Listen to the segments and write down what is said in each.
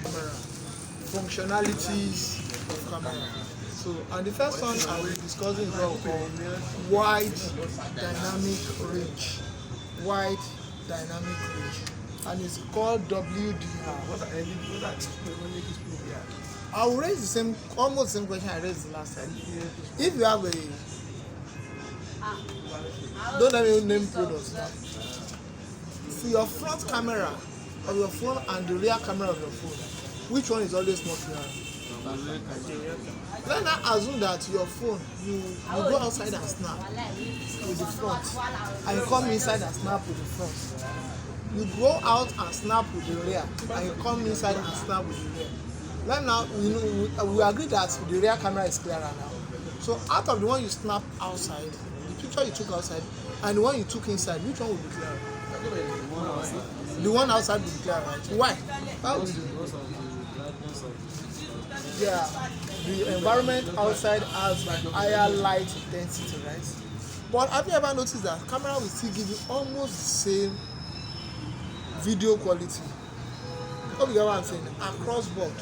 camera, functionalities of camera. So, and the first one I will be discussing is what we call wide dynamic range. Wide dynamic range, and it's called WDR. I will raise the same, almost the same question I raised the last time. If you have a, don't let me name products now. For your front camera of your phone and the rear camera of your phone, which one is always more clear? Let's now assume that your phone, you go outside and snap with the front, and you come inside and snap with the front. You go out and snap with the rear, and you come inside and snap with the rear. Let now, we agree that the rear camera is clearer now. So out of the one you snap outside, the picture you took outside, and the one you took inside, which one will be clearer? The one outside will be clearer, right? Why? How would you? Yeah, the environment outside has higher light intensity, right? But have you ever noticed that camera will still give you almost the same video quality? Hope you get what I'm saying? Across board.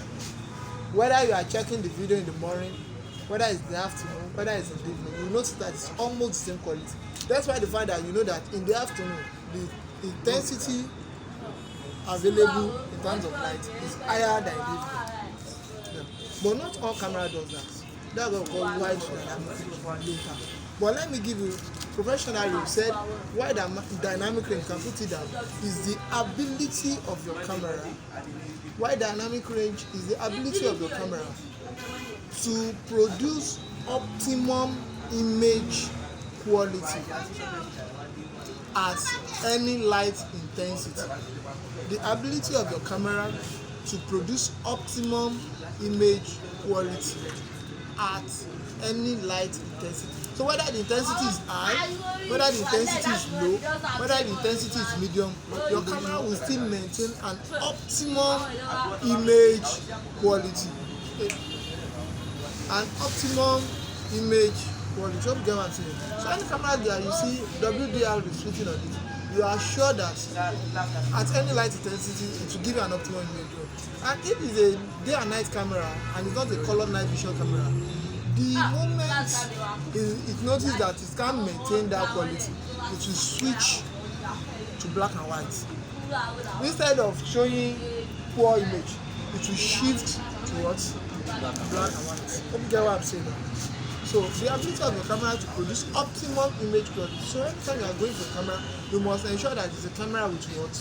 Whether you are checking the video in the morning, whether it's the afternoon, whether it's in the evening, you notice that it's almost the same quality. That's why the fact that you know that in the afternoon, the intensity available in terms of light is higher than in the evening. Yeah. But not all camera does that. That's what we call wide dynamic range. But let me give you, professionally you said wide dynamic range, can put it down, is the ability of your camera. Wide dynamic range is the ability of your camera to produce optimum image quality at any light intensity. The ability of your camera to produce optimum image quality at any light intensity. So whether the intensity is high, whether the intensity is low, whether the intensity is medium, your camera will still maintain an optimum image quality. An optimum image quality. So you get what I'm saying? So any camera there you see WDR restricting on it, you are sure that at any light intensity it will give you an optimum image quality. And if it's a day and night camera and it's not a color night vision camera, the moment it notices that it can't maintain that quality, it will switch to black and white. Instead of showing poor image, it will shift to what? Black and white. Hope you get what I'm saying now. So the ability of your camera to produce optimum image quality. So anytime you are going for a camera, you must ensure that it's a camera with what?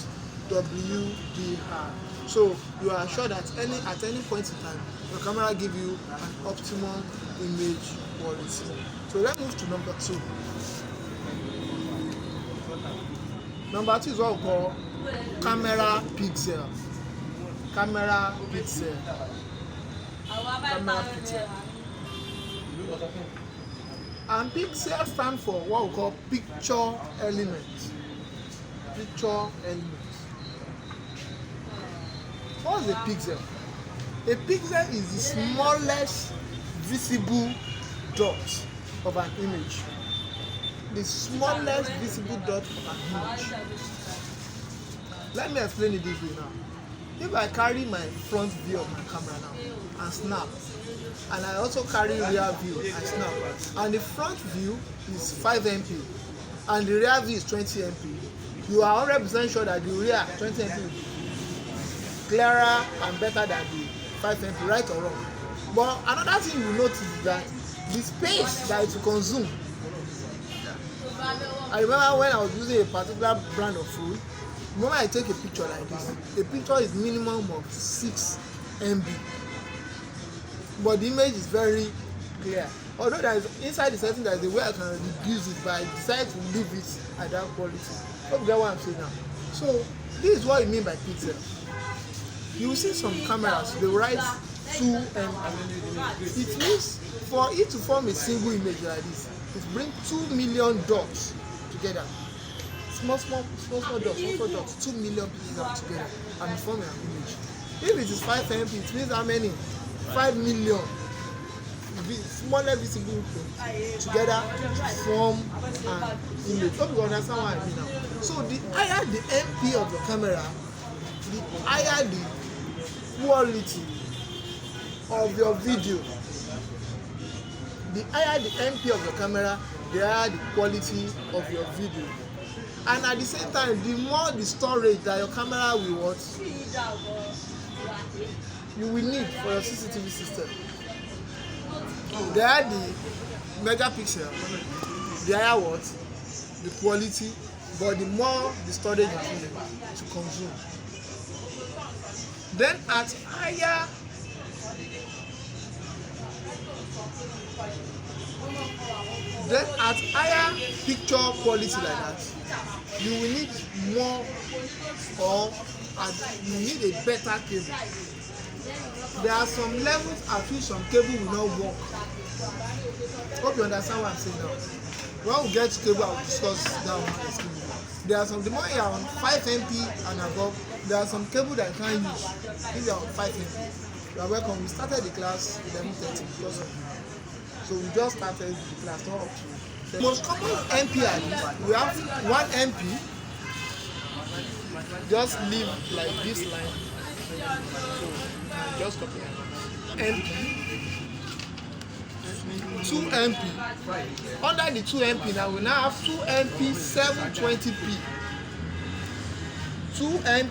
WDR. So you are sure that at any point in time, your camera give you an optimum image quality. So let's move to number 2. Number 2 is what we call camera pixel. Camera pixel. Camera pixel. And pixel stands for what we call picture element. Picture element. What is a pixel? A pixel is the smallest visible dot of an image. The smallest visible dot of an image. Let me explain it this way now. If I carry my front view of my camera now and snap, and I also carry rear view and snap, and the front view is 5 MP and the rear view is 20 MP, you are 100% sure that the rear 20 MP will be clearer and better than the 5 MP, right or wrong? But another thing you notice is that the space that it will consume. I remember when I was using a particular brand of food, the moment I take a picture like this, a picture is minimum of 6 MB. But the image is very clear. Although there is inside the setting, there is a way I can reduce it, but I decide to leave it at that quality. Hope you get what I'm saying now. So this is what I mean by pixel. You will see some cameras, they write 2 MB. It means for it to form a single image like this, it brings 2 million dots together. Small dots, 2 million pieces together and form an image. If it is 5 MP, it means how many? 5 million smaller visible things together to form an image. Hope you understand what I mean now. So the higher the MP of your camera, the higher the quality of your video. The higher the MP of your camera, the higher the quality of your video. And at the same time, the more the storage that your camera will what you will need for your CCTV system. The higher the megapixel, the higher what the quality, but the more the storage you need to consume. Then at higher picture quality like that, you will need more, or you need a better cable. There are some levels at which some cable will not work. Hope you understand what I'm saying now. When we get to cable, I will discuss that one. There are some, the more you are on 5 MP and above, there are some cable that you can't use if you are on 5 MP. You are welcome. We started the class 11:30 because of you. So we just started the class, not up to. The most common MP are these. We have 1 MP. Just leave like this line. So just copy MP. 2 MP. Under the 2 MP now, we now have 2 MP 720p. 2 MP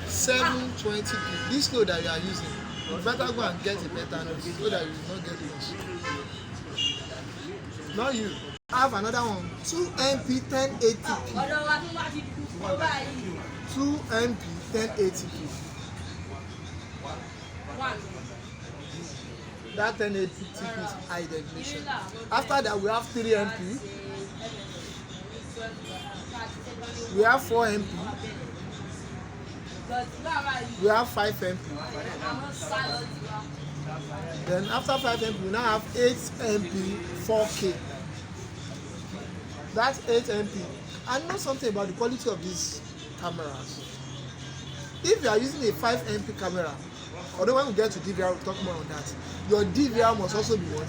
720p. This node that you are using, you better go and get a better node so that you will not get lost. Now you have another one, 2 MP 1080p. 2 MP 1080p. That 1080p is high definition. After that, we have 3 MP. We have 4 MP. We have 5 MP. Then after 5 MP, we now have 8 MP 4K. That's 8 MP. I know something about the quality of these cameras. If you are using a 5 MP camera, although when we get to DVR, we'll talk more on that. Your DVR must also be what?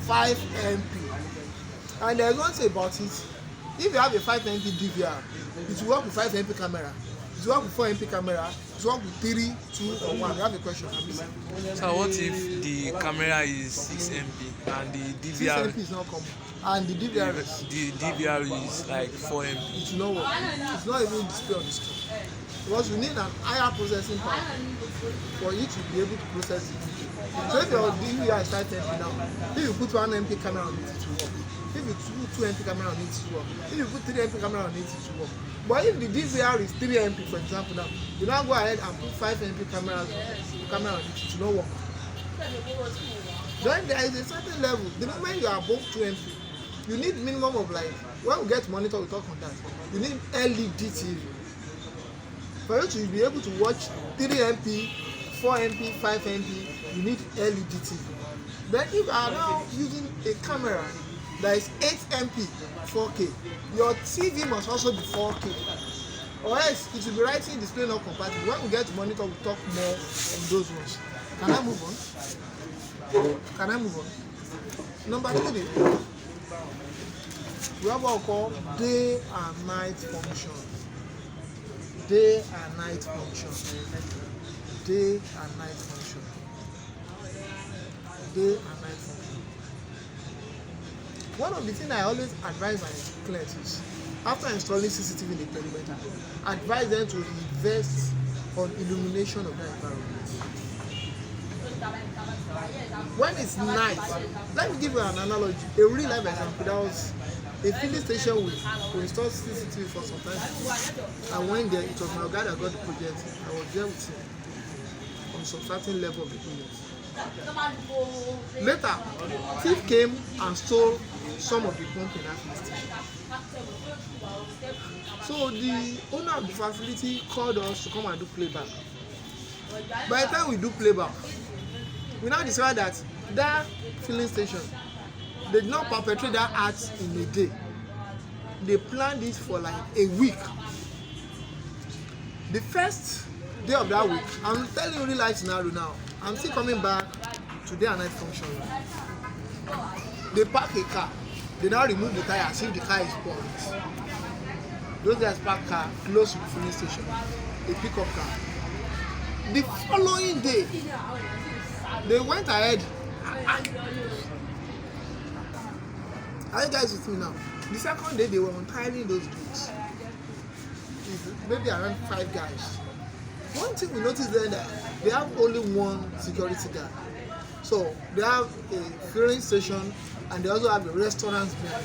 5 MP. And there's one thing about it. If you have a 5 MP DVR, it will work with 5 MP camera. It will work with 4 MP camera. It will work with 3, 2, or 1. You have a question? So what if the camera is 6 MP and the DVR? 6 MP is not common. And the DVR is like 4 MP. It will not work. It's not even display on the screen. Because you need an higher processing power for you to be able to process it. So if your DVR is 5 MP now, if you put 1 MP camera on it, it will work. If you put 2 MP camera on it, it will work. If you put 3 MP camera on it, it will work. But if the DVR is 3 MP, for example, now, you now go ahead and put 5 MP camera on it, it will not work. Then there is a certain level. The moment you are above 2 MP, you need minimum of like, when we get monitor, we talk on that. You need LED TV. For you to be able to watch 3 MP, 4 MP, 5 MP, you need LED TV. Then if you are now using a camera that is 8 MP, 4K, your TV must also be 4K. Or else it will be writing display not compatible. When we get to monitor, we'll talk more on those ones. Can I move on? Can I move on? Number 3, we have what we call day and night function. Day and night function. Day and night function. Day and night function. One of the things I always advise my clients is, after installing CCTV in the perimeter, advise them to invest on illumination of their environment. When it's night, let me give you an analogy, a real life example. There was a filling station we installed CCTV for some time, and when there, it was my guy that got the project. I was there with him on some certain level of the project. Later, thief came and stole some of the pump in that filling station. So the owner of the facility called us to come and do playback. By the time we do playback, we now decided that that filling station, they did not perpetrate that act in a day. They planned it for like a week. The first day of that week, I'm telling you real life scenario now. I'm still coming back to day and night function. They park a car. They now remove the tire as if the car is spoiled. Those guys park car close to the filling station, a pickup car. The following day, they went ahead. Are you guys with me now? The second day, they were untiling those gates. Maybe around 5 guys. One thing we noticed then that they have only one security guard. So they have a filling station and they also have a restaurant there.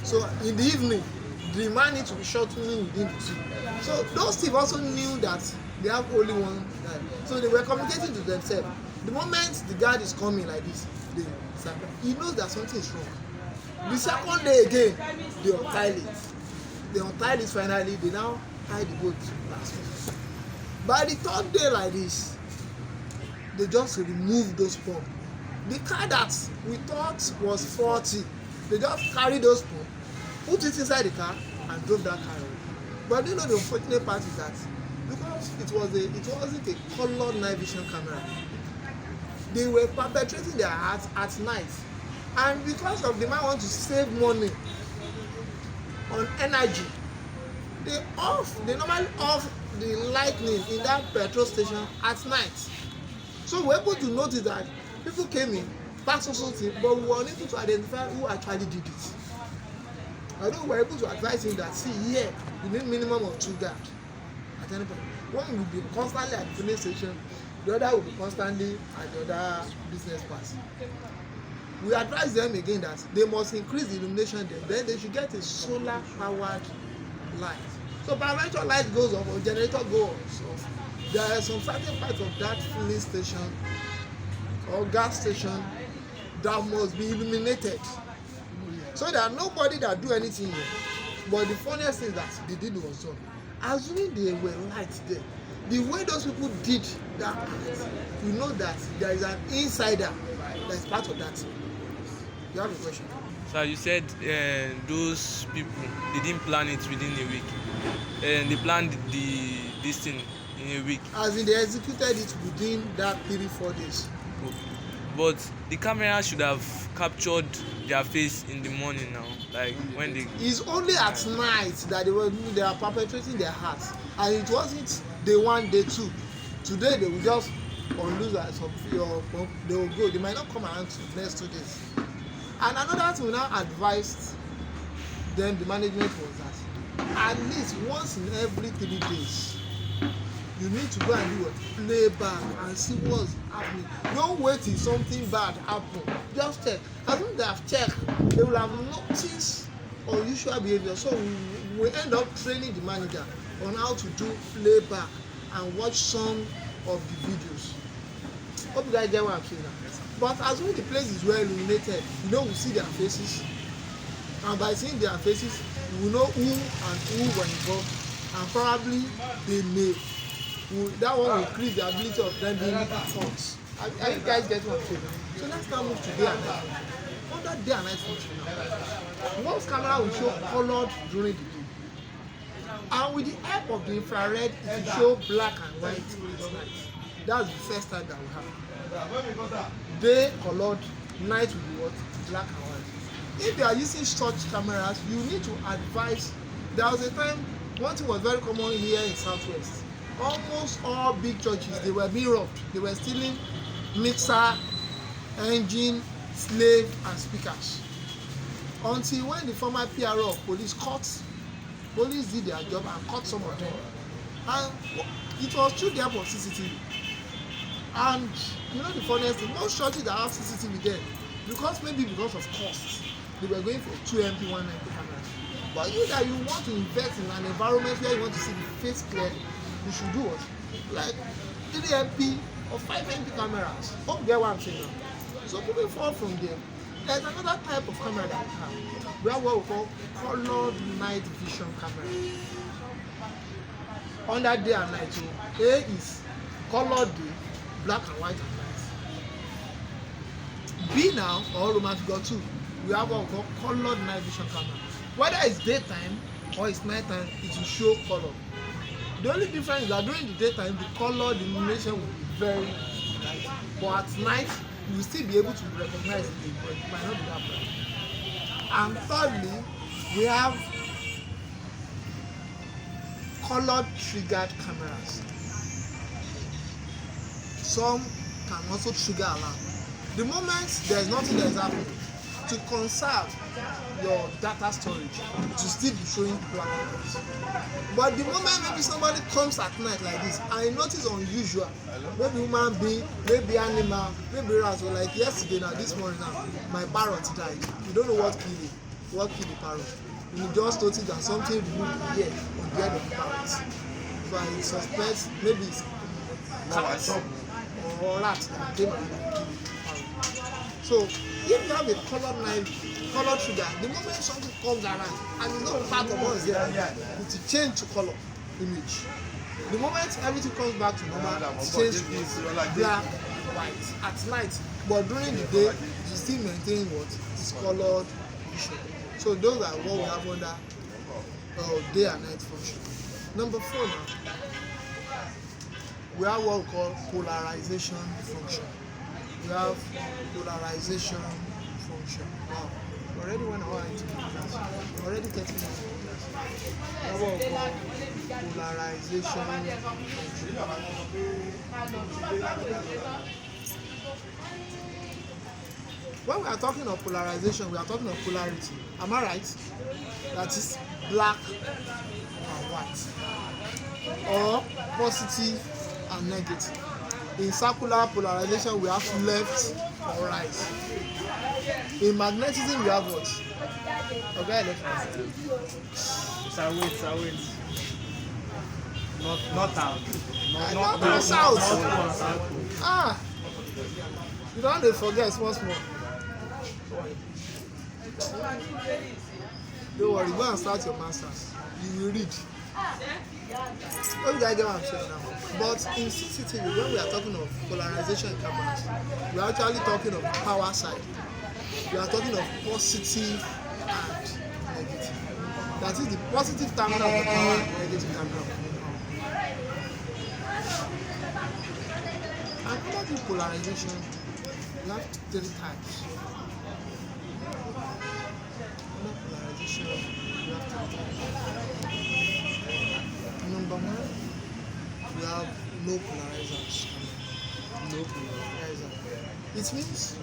So in the evening, the man needs to be shuttling within the two. So those thieves also knew that they have only one guy. So they were communicating to themselves. The moment the guard is coming like this, he knows that something is wrong. The second day again, they untie it. They untie it finally, they now tie the boat last week. By the third day like this, they just removed those pumps. The car that we thought was 40, they just carried those pumps, put it inside the car and drove that car away. But you know the unfortunate part is that because it wasn't a colored night vision camera, they were perpetrating their acts at night. And because of the man want to save money on energy, they normally off the lightning in that petrol station at night. So we were able to notice that people came in, passed also thing, but we were unable to identify who actually did it. Although we were able to advise him that, see here, you need minimum of 2 guards at any point. One will be constantly at the filling station, the other will be constantly at the other business pass. We advise them again that they must increase the illumination there. Then they should get a solar powered light. So parameter light goes off or generator goes off. There are some certain parts of that filling station or gas station that must be illuminated. So that nobody that do anything here. But the funniest thing that they did was done. Assuming there were lights there, the way those people did that act, you know that there is an insider that is part of that. You have a question? So you said those people, they didn't plan it within a week. They planned this thing in a week. As in they executed it within that 3-4 days. Okay. But the camera should have captured their face in the morning now, like when they. It's only at night that they are perpetrating their acts, and it wasn't day 1, day 2. Today they will just unloose they will go. They might not come around the next 2 days. And another thing we now advised them, the management, was that at least once in every 3 days, you need to go and do what? Play back and see what's happening. Don't wait till something bad happens. Just check. As soon as they have checked, they will have noticed unusual behavior. So we end up training the manager on how to do playback and watch some of the videos. Hope you guys get what I'm saying now. But as soon as the place is well illuminated, we see their faces. And by seeing their faces, we will know who and who were involved. And probably they may. That one will increase the ability of them being found. Are you guys getting what I'm saying? So let's now move to day and night. Under day and night function now. Most camera will show colored during the day. And with the help of the infrared, it will show black and white at night. That's the first time that we have. Day colored, night will be what? Black and white. If they are using such cameras, you need to advise. There was a time, one thing was very common here in Southwest. Almost all big churches, they were being robbed. They were stealing mixer, engine, slave, and speakers. Until when the former PRO of police did their job and caught some of them. And it was through the help of CCTV. And you know the funniest thing, most churches that have CCTV there, because of cost, they were going for 2 MP, 1 MP cameras. But you want to invest in an environment where you want to see the face clearly, you should do what? Like 3 MP or 5 MP cameras. Hope you get what I'm saying now. So moving forward from there, there's another type of camera that we have. We have what we call colored night vision camera. Under day and night, so A is colored day, black and white and night. B now, or Roman figure 2, we have what we call colored night vision camera. Whether it's daytime or it's nighttime, it will show color. The only difference is that during the daytime, the color, the illumination will be very light. But at night, you will still be able to recognize it, but it might not be that bright. And thirdly, we have colored triggered cameras. some can also trigger alarm. The moment there is nothing that is happening, to conserve your data storage, to still be showing black numbers. But the moment maybe somebody comes at night like this and you notice unusual, maybe human being, maybe animal, maybe rat, or like yesterday now, this morning now, my parrot died. You don't know what killed the parrot. You just notice that something moved here on the head of the parrot. So I suspect maybe it's cat or rat that came and killed the parrot. So if you have a color trigger, the moment something comes around and it's not part of what is there, it will change to color image. The moment everything comes back to normal, it changes to black, white at night. But during the day, you still maintain what is colored vision. So those are what we have under day and night function. Number 4 now, we have what we call polarization function. We have polarization function. Wow, already 1 hour into the class. Already 30 minutes into the class. We have what we call polarization function. When we are talking of polarization, we are talking of polarity. Am I right? That is black and white, or positive and negative. In circular polarization, we have left or right. In magnetism, we have what? Okay, left. Wait. Not out. Not south. Ah, you don't have to forget small. Don't worry, go and start your masters. You will read. Oh, you guys get what I'm saying now. But in CCTV, when we are talking of polarization in cameras, we are actually talking of the power side. We are talking of positive and negative. That is the positive terminal of the power and the negative terminal of the power. And under the polarization, we have 3 types. Under polarization, we have 3 types. Number 1, we have no polarizers. No polarizer. It means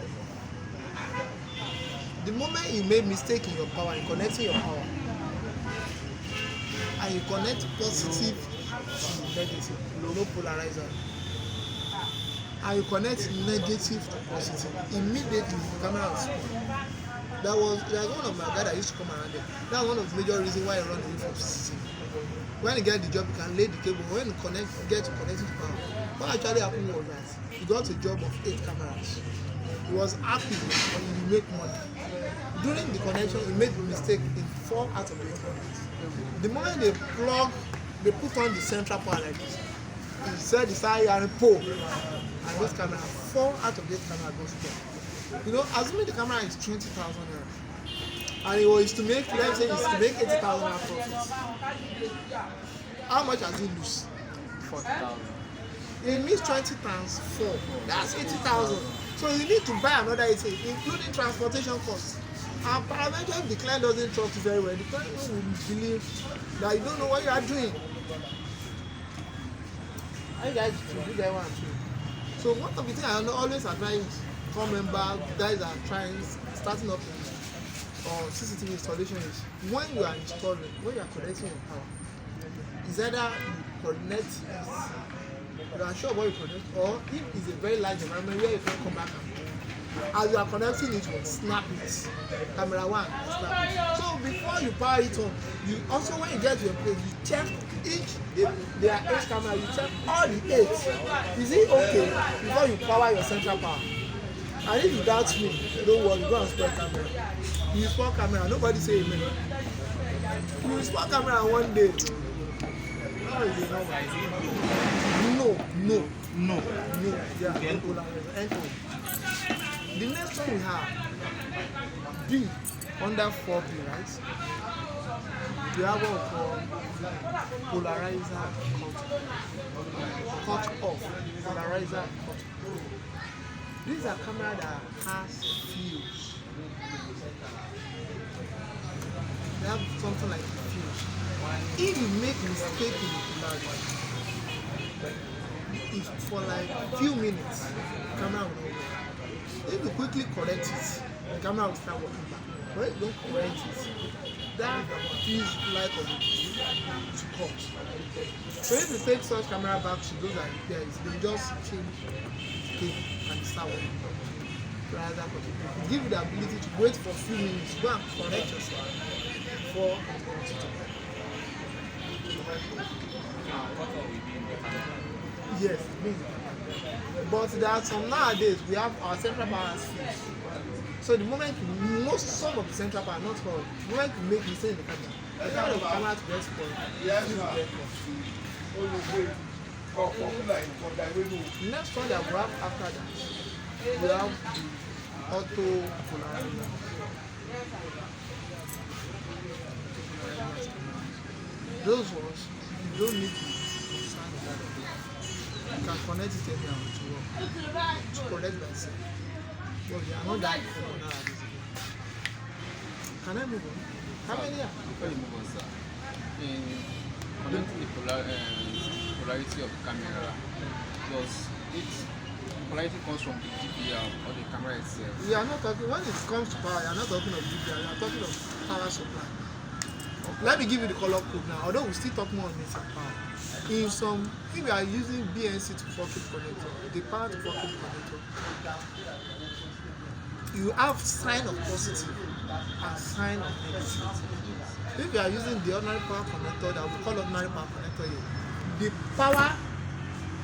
the moment you made mistake in your power, in connecting your power, and you connect positive to negative, no polarizer, and you connect negative to positive, immediately the camera will spoil. There was one of my guys that used to come around there. That's one of the major reasons why I run away from CCTV. When you get the job, you can lay the cable. When you get to connect it to power, what actually happened was that he got a job of 8 cameras. He was happy and he make money. During the connection, he made the mistake in 4 out of 8 cameras. The moment they put on the central power like this, he said he started hearing pole, and this camera, 4 out of 8 cameras goes down. You know, assuming the camera is 20,000 naira, and he was to make, let's say, 80,000 naira profit. How much has he lose? 40,000. He missed 20 times 4. That's 80,000. So you need to buy another 80, including transportation costs. And paraventure, if the client doesn't trust you very well, the client will believe that you don't know what you are doing. I guys should do that one too. So one of the things I always advise core member guys that are starting up or CCTV installation is when you are installing, when you are connecting your power, is either you connect it, you are sure what you connect, or if it's a very large environment where you can come back and as you are connecting it, you snap it. Camera 1, snap it. So before you power it on, you also, when you get to your place, you check there are 8 cameras, you check all the 8. Is it okay before you power your central power? And if you doubt me, don't worry, go and spoil camera. You spoil camera, nobody say amen. You will spoil camera one day. How is it normal? No. Yeah, echo. The next one we have B under 4B, right? We have what we call polarizer cut off. Polarizer cut off. These are cameras that has fuse. They have something like fuse. If you make mistake in the polarity, if for like few minutes, the camera will not work. If you quickly correct it, the camera will start working back. When you don't correct it, that feels like of it to cut. So if you take such camera back to those that repairs, they just change tape and start working. Rather than give you the ability to wait for a few minutes, go and correct yourself before yes, but there are some nowadays we have our central power fuse. So the moment some of the central power, not all, the moment you make mistake in the camera, the camera to get spoiled. Next one that we have after that, we have the auto polarizer. Those ones, you don't need to concern about it. You can connect it anyhow to work, to connect by itself. But they are not that common nowadays. Can I move on? How many are? Before you move on, sir, in connecting the polarity of the camera, because polarity comes from the DPR or the camera itself. We are not talking, when it comes to power, you are not talking of DPR, you are talking of power supply. Okay. Let me give you the color code now, although we still talk more on this and power. In some, if you are using BNC to 4K connector, the power to 4K connector, you have sign of positive and sign of negative. If you are using the ordinary power connector that we call ordinary power connector here, the power,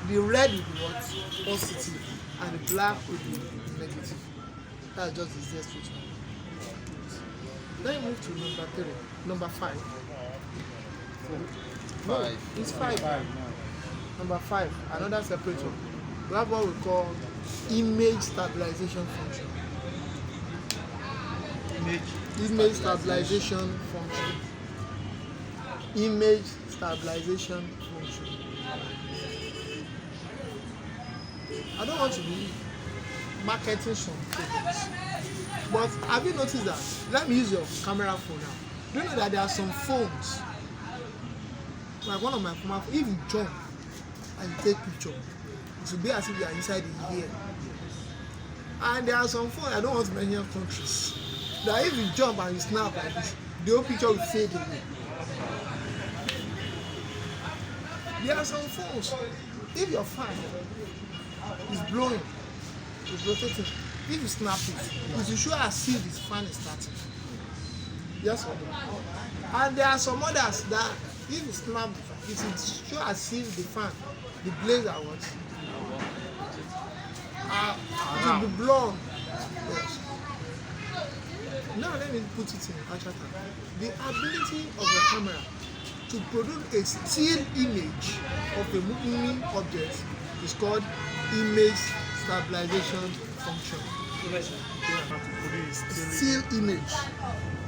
the red will be what? Positive, and the black will be negative. That's just the easiest way to know. Then move to number 5. No, it's 5. Number 5, another separator. We have what we call image stabilization function. Image stabilization function. Image stabilization function. I don't want to be marketing some things, but have you noticed that? Let me use your camera phone now. Do you know that there are some phones, like one of my former phones, if you jump and you take picture, it will be as if you are inside the ear. And there are some phones, I don't want to mention countries, that if you jump and you snap like this, the whole picture will fade away. There are some phones, if your fan is blowing, it's rotating, if you snap it, it will show as if this fan is starting. Yes or no? And there are some others that if you snap the fan, it will show as if the fan, the blades are what? It will be blown. Yes. Now let me put it in actual time. The ability of your camera to produce a still image of a moving object is called image stabilization function. Still image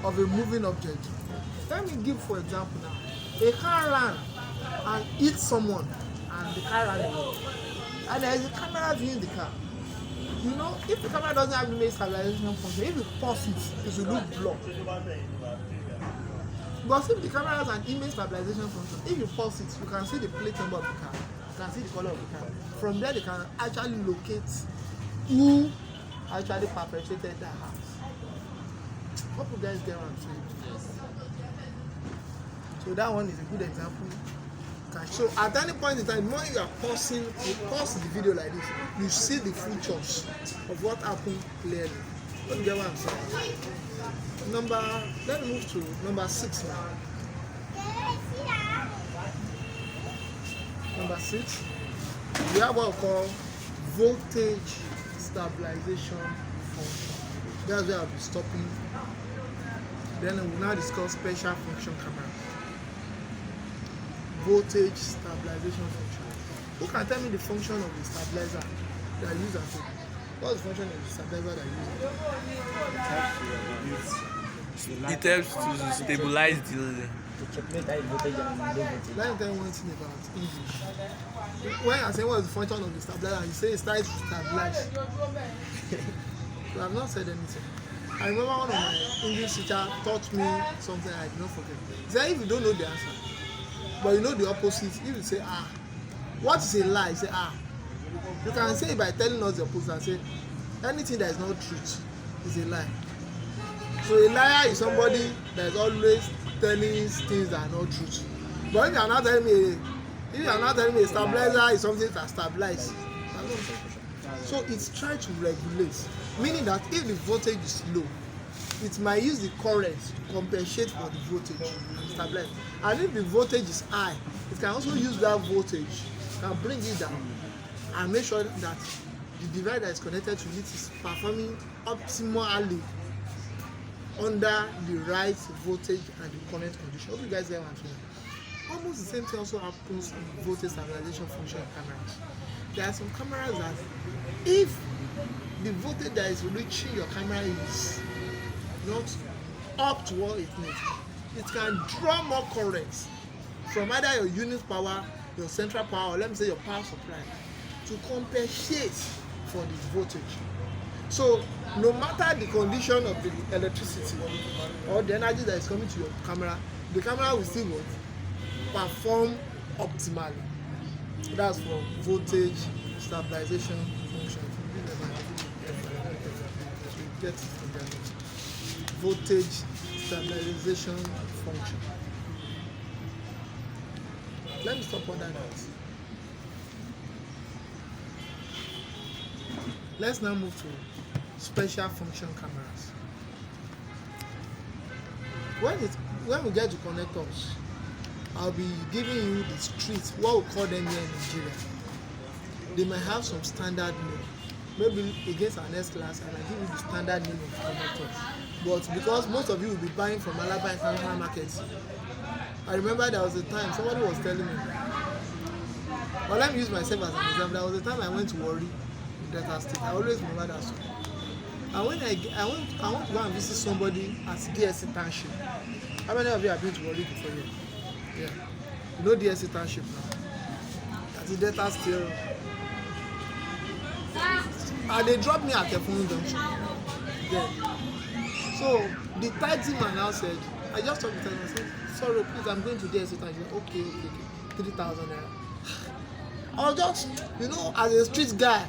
of a moving object. Let me give for example now. A car ran and hit someone and the car ran away. And there is a camera viewing the car. You know, if the camera doesn't have image stabilization function, if you pause it, it will look blurred. But if the camera has an image stabilization function, if you pause it, you can see the plate number of the car, you can see the color of the car. From there, they can actually locate who actually perpetrated that house. Hope you guys get what I'm saying. Yes. So that one is a good example. So at any point in time, when you are pausing, you pause the video like this, you see the features of what happened clearly. Let me get what I'm saying. Let me move to number 6 now. Number 6, we have what we call voltage stabilization function. That's where I'll be stopping. Then we'll now discuss special function camera. Voltage stabilization function. Who can tell me the function of the stabilizer that you use at home? What's the function of the stabilizer that you use? It helps to stabilize the. Checkmate high voltage and low voltage. Let me tell you one thing about English. When I say what is the function of the stabilizer, you say it starts to stabilize. So I have not said anything. I remember one of my English teacher taught me something I did not forget. He said if you don't know the answer, but you know the opposite, if you say what is a lie, you say You can say by telling us your post and say anything that is not truth is a lie. So a liar is somebody that is always telling things that are not truth. But if you are not telling me a stabilizer is something that stabilizes, so it's trying to regulate, meaning that if the voltage is low, it might use the current to compensate for the voltage and stabilize. And if the voltage is high, it can also use that voltage and bring it down and make sure that the device that is connected to it is performing optimally under the right voltage and the current condition. Hope you guys get what I'm saying. Almost the same thing also happens in voltage stabilization function in cameras. There are some cameras that if the voltage that is reaching your camera is not up to what it needs, it can draw more current from either your unit power, your central power, or let me say your power supply, to compensate for the voltage. So no matter the condition of the electricity or the energy that is coming to your camera, the camera will still perform optimally. That's for voltage stabilization function. Get voltage stabilization function. Let me stop on that note. Let's now move to special function cameras. When we get to connectors, I'll be giving you the streets, what we call them here in Nigeria. They might have some standard name. Maybe against our next class, I might give you the standard name of connectors. But because most of you will be buying from Alaba International Markets, I remember there was a time somebody was telling me, well, let me use myself as an example. There was a time I went to Warri in Delta State. I always remember that story. And when I want to go and visit somebody at DSC Township. How many of you have been to Warri before here? Yeah. You know DSC Township now. That's the Delta State. And they dropped me at the phone junction. Then. So the taxi man now said, I just talked to him and said, sorry, please, I'm going to DSC Township. He said, okay. 3,000 naira. I was just, as a street guy,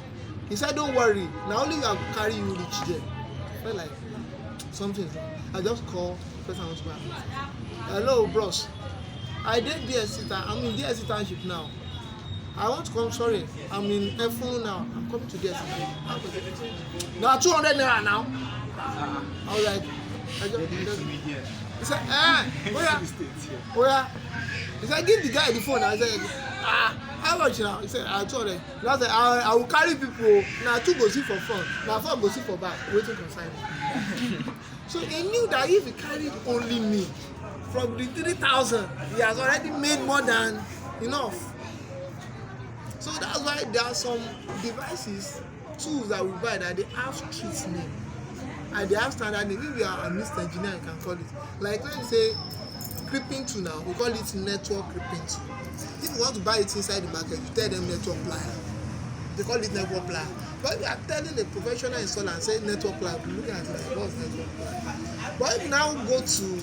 he said, don't worry. Now only I will carry you reach there. I felt like something's wrong. I just called the person I want to buy. Hello, bros. I'm in DSC Township now. I want to come, sorry. I'm in F1 now. I'm coming to DSC Township. Now 200 naira now. I was like, he said, oh yeah. He said, give the guy the phone. I said, how much now? He said, I told him. I said, I will carry people. Now 2 go see for front. Now 4 go see for back. Waiting for sign. So he knew that if he carried only me, from the 3,000, he has already made more than enough. So that's why there are some devices, tools that we buy that they have street name. And they have standard name. If you are a Mr. Engineer, you can call it. Like let me say, creeping tool now, we call it network creeping tool. If you want to buy it inside the market, you tell them network plier. They call it network plier. But if you are telling a professional installer and say network plier, you're looking at it like, what's network plier? But if you now go to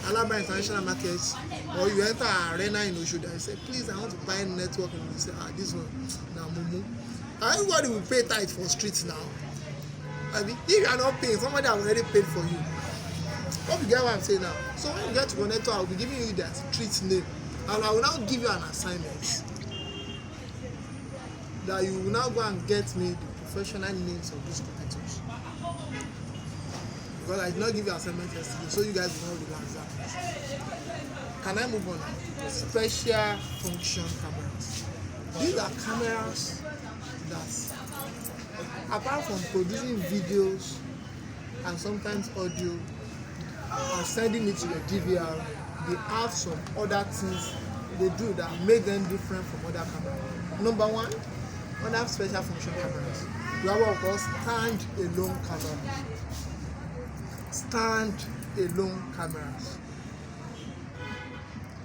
Alaba International Markets or you enter an arena in Oshoda and say, please, I want to buy network, and you say, this one, now Mumu. Everybody will pay tight for streets now. I mean, if you are not paying, somebody has already paid for you. Hope you get what I'm saying now. So when you get to connector, I'll be giving you that street name, and I will now give you an assignment that you will now go and get me the professional names of these connectors. Because I did not give you assignment yesterday, so you guys will not relax that. Can I move on now? Special function cameras. These are cameras that, apart from producing videos and sometimes audio and sending it to your DVR, they have some other things they do that make them different from other cameras. Number one, other special function cameras. We have what we call stand-alone cameras. Stand-alone cameras.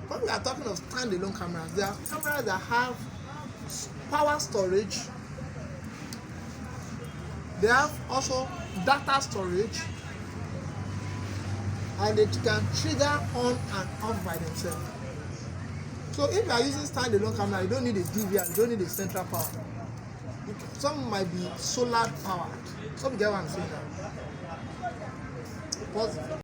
When we are talking of stand-alone cameras, there are cameras that have power storage. They have also data storage, and they can trigger on and off by themselves. So if you are using stand-alone camera, you don't need a DVR, you don't need a central power. some might be solar powered. Some get what I'm saying now. Pause.